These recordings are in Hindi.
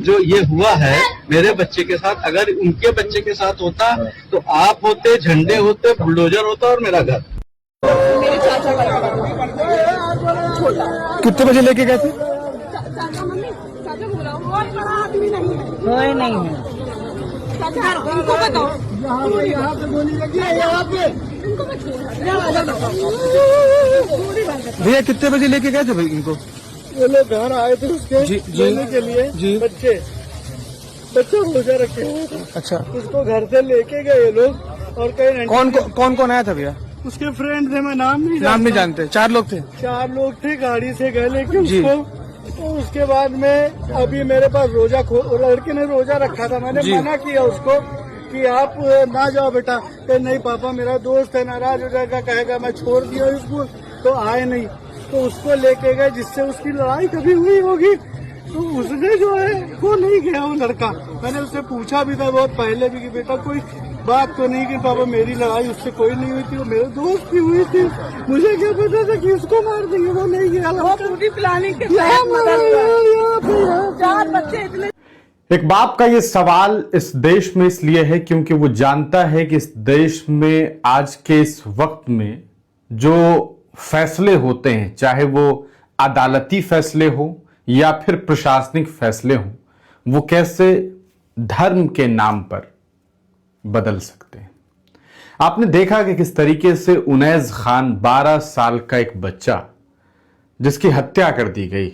जो ये हुआ है मेरे बच्चे के साथ, अगर उनके बच्चे के साथ होता तो आप होते, झंडे होते, बुलडोजर होता और मेरा घर। मेरे चाचा का छोटा कितने बजे लेके गए थे? चाचा मम्मी चाचा बोला और बड़ा आदमी नहीं है, कोई नहीं है। चाचा इनको बताओ, यहाँ पे गोली लगी है, यहाँ पे। इनको मत छोड़ो। भैया कितने बजे लेके गए थे भाई इनको? ये लोग घर आए थे उसके जी, जी। लेने के लिए। जी। बच्चे रोजा रखे हुए थे, अच्छा, उसको घर से लेके गए ये लोग। और कई कौन आया था भैया? उसके फ्रेंड थे, मैं नाम नहीं जानते। 4 लोग थे। 4 लोग थे, गाड़ी से गए लेके जी। उसको। तो उसके बाद में अभी मेरे पास लड़के ने रोजा रखा था, मैंने जी। मना किया उसको कि आप ना जाओ बेटा। कि नहीं पापा मेरा दोस्त है, नाराज हो जाएगा, कहेगा मैं छोड़ दिया इसको। तो आए नहीं, तो उसको लेके गए जिससे उसकी लड़ाई कभी हुई होगी। तो उसने जो है वो नहीं गया वो लड़का। मैंने उससे पूछा भी था बहुत पहले भी कि बेटा कोई बात तो नहीं कि पापा मेरी लड़ाई उससे कोई नहीं हुई थी, वो मेरे दोस्त की हुई थी, मुझे क्या पता था कि उसको मार देंगे। वो नहीं गया, वो पूरी प्लानिंग के चार बच्चे इतने। एक बाप का ये सवाल इस देश में इसलिए है क्योंकि वो जानता है कि इस देश में आज के इस वक्त में जो फैसले होते हैं, चाहे वो अदालती फैसले हो या फिर प्रशासनिक फैसले हो, वो कैसे धर्म के नाम पर बदल सकते हैं। आपने देखा कि किस तरीके से उनैस खान 12 साल का एक बच्चा जिसकी हत्या कर दी गई,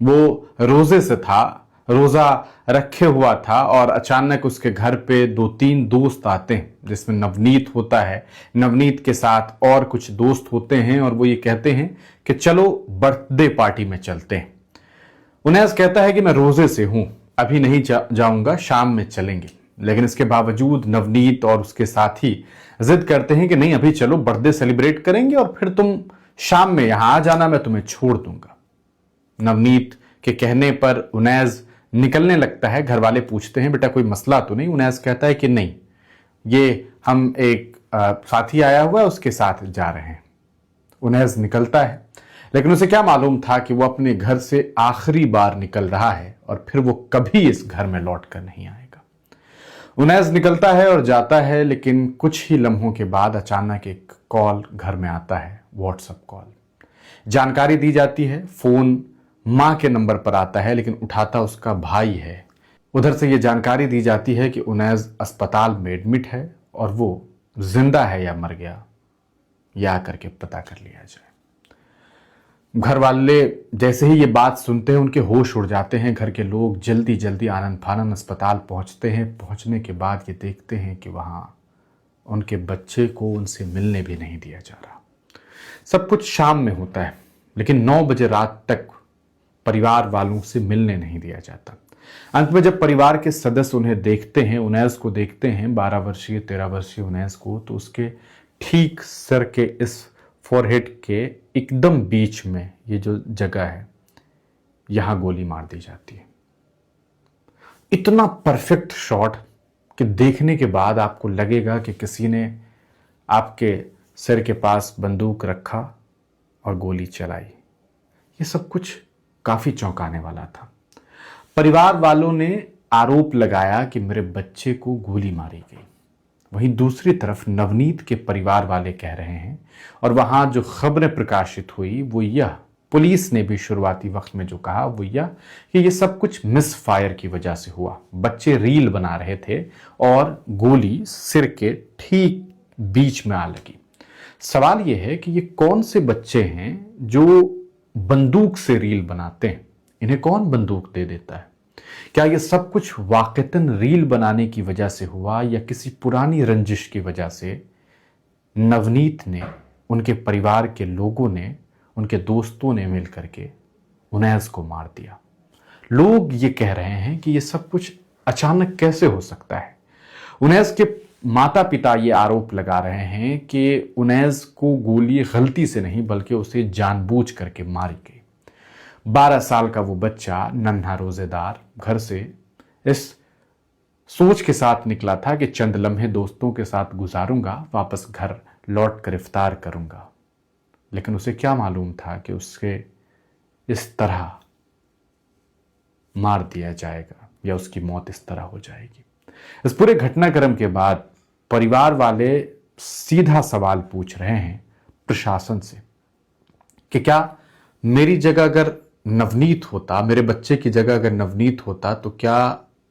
वो रोजे से था, रोजा रखे हुआ था और अचानक उसके घर पे 2-3 दोस्त आते हैं जिसमें नवनीत होता है। नवनीत के साथ और कुछ दोस्त होते हैं और वो ये कहते हैं कि चलो बर्थडे पार्टी में चलते हैं। उनैस कहता है कि मैं रोजे से हूं, अभी नहीं जाऊंगा, शाम में चलेंगे। लेकिन इसके बावजूद नवनीत और उसके साथी जिद करते हैं कि नहीं अभी चलो, बर्थडे सेलिब्रेट करेंगे और फिर तुम शाम में यहां आ जाना, मैं तुम्हें छोड़ दूंगा। नवनीत के कहने पर उनैस निकलने लगता है। घर वाले पूछते हैं बेटा कोई मसला तो नहीं? उनैस कहता है कि नहीं, ये हम एक साथी आया हुआ है उसके साथ जा रहे हैं। उनैस निकलता है, लेकिन उसे क्या मालूम था कि वो अपने घर से आखिरी बार निकल रहा है और फिर वो कभी इस घर में लौट कर नहीं आएगा। उनैस निकलता है और जाता है, लेकिन कुछ ही लम्हों के बाद अचानक एक कॉल घर में आता है, व्हाट्सएप कॉल। जानकारी दी जाती है, फोन मां के नंबर पर आता है लेकिन उठाता उसका भाई है। उधर से यह जानकारी दी जाती है कि उनैस अस्पताल में एडमिट है और वो जिंदा है या मर गया, या करके पता कर लिया जाए। घर वाले जैसे ही ये बात सुनते हैं उनके होश उड़ जाते हैं। घर के लोग जल्दी जल्दी आनन फानन अस्पताल पहुंचते हैं। पहुंचने के बाद ये देखते हैं कि वहां उनके बच्चे को उनसे मिलने भी नहीं दिया जा रहा। सब कुछ शाम में होता है, लेकिन 9 बजे रात तक परिवार वालों से मिलने नहीं दिया जाता। अंत में जब परिवार के सदस्य उन्हें देखते हैं, उनैस को देखते हैं, 12 वर्षीय 13 वर्षीय उनैस को, तो उसके ठीक सर के इस फोरहेड के एकदम बीच में ये जो जगह है, यहां गोली मार दी जाती है। इतना परफेक्ट शॉट कि देखने के बाद आपको लगेगा कि किसी ने आपके सिर के पास बंदूक रखा और गोली चलाई। ये सब कुछ काफी चौंकाने वाला था। परिवार वालों ने आरोप लगाया कि मेरे बच्चे को गोली मारी गई। वहीं दूसरी तरफ नवनीत के परिवार वाले कह रहे हैं, और वहां जो खबरें प्रकाशित हुई वो यह, पुलिस ने भी शुरुआती वक्त में जो कहा वो यह कि ये सब कुछ मिस फायर की वजह से हुआ। बच्चे रील बना रहे थे और गोली सिर के ठीक बीच में आ लगी। सवाल यह है कि ये कौन से बच्चे हैं जो बंदूक से रील बनाते हैं? इन्हें कौन बंदूक दे देता है? क्या ये सब कुछ वाकईतन रील बनाने की वजह से हुआ या किसी पुरानी रंजिश की वजह से नवनीत ने, उनके परिवार के लोगों ने, उनके दोस्तों ने मिलकर के उनैस को मार दिया? लोग ये कह रहे हैं कि ये सब कुछ अचानक कैसे हो सकता है। उनैस के माता पिता ये आरोप लगा रहे हैं कि उनैस को गोली गलती से नहीं बल्कि उसे जानबूझ करके मारी गई। 12 साल का वो बच्चा नन्हा रोजेदार घर से इस सोच के साथ निकला था कि चंद लम्हे दोस्तों के साथ गुजारूंगा, वापस घर लौट कर इफ्तार करूंगा। लेकिन उसे क्या मालूम था कि उसके इस तरह मार दिया जाएगा। या उसकी मौत इस तरह हो जाएगी। इस पूरे घटनाक्रम के बाद परिवार वाले सीधा सवाल पूछ रहे हैं प्रशासन से कि क्या मेरी जगह अगर नवनीत होता, मेरे बच्चे की जगह अगर नवनीत होता, तो क्या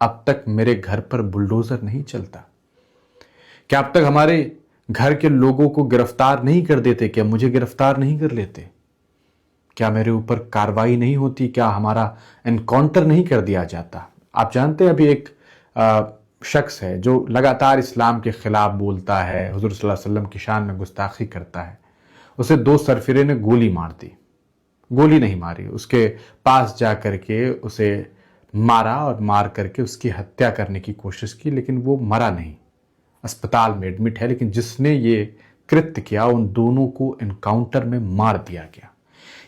अब तक मेरे घर पर बुलडोजर नहीं चलता? क्या अब तक हमारे घर के लोगों को गिरफ्तार नहीं कर देते? क्या मुझे गिरफ्तार नहीं कर लेते? क्या मेरे ऊपर कार्रवाई नहीं होती? क्या हमारा एनकाउंटर नहीं कर दिया जाता? आप जानते हैं अभी एक शख्स है जो लगातार इस्लाम के खिलाफ बोलता है, हुजूर सल्लल्लाहु अलैहि वसल्लम की शान में गुस्ताखी करता है। उसे 2 सरफिरे ने गोली मार दी। गोली नहीं मारी, उसके पास जा करके उसे मारा और मार करके उसकी हत्या करने की कोशिश की, लेकिन वो मरा नहीं, अस्पताल में एडमिट है। लेकिन जिसने ये कृत्य किया उन दोनों को एनकाउंटर में मार दिया गया।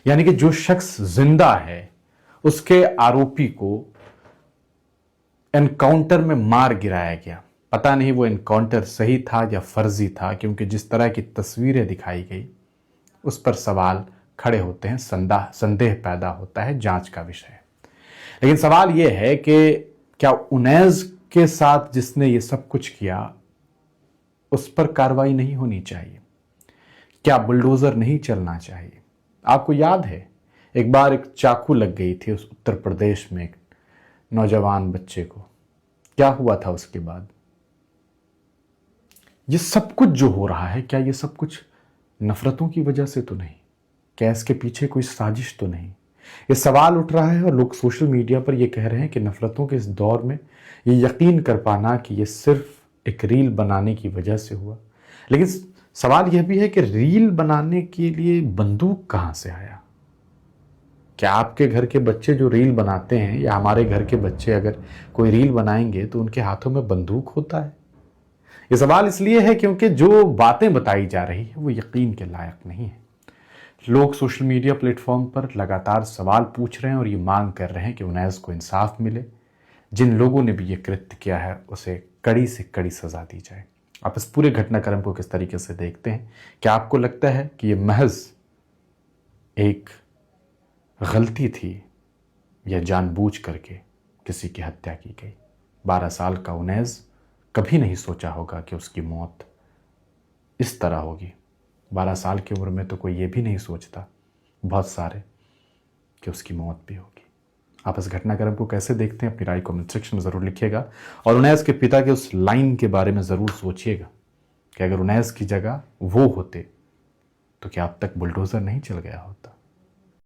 यानी कि जो शख्स जिंदा है उसके आरोपी को एनकाउंटर में मार गिराया गया। पता नहीं वो एनकाउंटर सही था या फर्जी था, क्योंकि जिस तरह की तस्वीरें दिखाई गई उस पर सवाल खड़े होते हैं, संदेह पैदा होता है, जांच का विषय है। लेकिन सवाल यह है कि क्या उनैस के साथ जिसने ये सब कुछ किया उस पर कार्रवाई नहीं होनी चाहिए? क्या बुलडोजर नहीं चलना चाहिए? आपको याद है एक बार एक चाकू लग गई थी उस उत्तर प्रदेश में एक नौजवान बच्चे को, क्या हुआ था उसके बाद? ये सब कुछ जो हो रहा है, क्या ये सब कुछ नफरतों की वजह से तो नहीं? क्या इसके पीछे कोई साजिश तो नहीं? ये सवाल उठ रहा है और लोग सोशल मीडिया पर ये कह रहे हैं कि नफरतों के इस दौर में ये यकीन कर पाना कि ये सिर्फ एक रील बनाने की वजह से हुआ। लेकिन सवाल यह भी है कि रील बनाने के लिए बंदूक कहां से आया? क्या आपके घर के बच्चे जो रील बनाते हैं या हमारे घर के बच्चे अगर कोई रील बनाएंगे तो उनके हाथों में बंदूक होता है? ये सवाल इसलिए है क्योंकि जो बातें बताई जा रही है वो यकीन के लायक नहीं है। लोग सोशल मीडिया प्लेटफॉर्म पर लगातार सवाल पूछ रहे हैं और ये मांग कर रहे हैं कि उनैस को इंसाफ मिले। जिन लोगों ने भी ये कृत्य किया है उसे कड़ी से कड़ी सजा दी जाए। आप इस पूरे घटनाक्रम को किस तरीके से देखते हैं? क्या आपको लगता है कि ये महज एक गलती थी या जानबूझ करके किसी की हत्या की गई? 12 साल का उनैस कभी नहीं सोचा होगा कि उसकी मौत इस तरह होगी। 12 साल की उम्र में तो कोई ये भी नहीं सोचता, बहुत सारे, कि उसकी मौत भी होगी। आप इस घटनाक्रम को कैसे देखते हैं? अपनी राय कमेंट सेक्शन में ज़रूर लिखिएगा और उनैस के पिता के उस लाइन के बारे में ज़रूर सोचिएगा कि अगर उनैस की जगह वो होते तो क्या अब तक बुलडोज़र नहीं चल गया होता?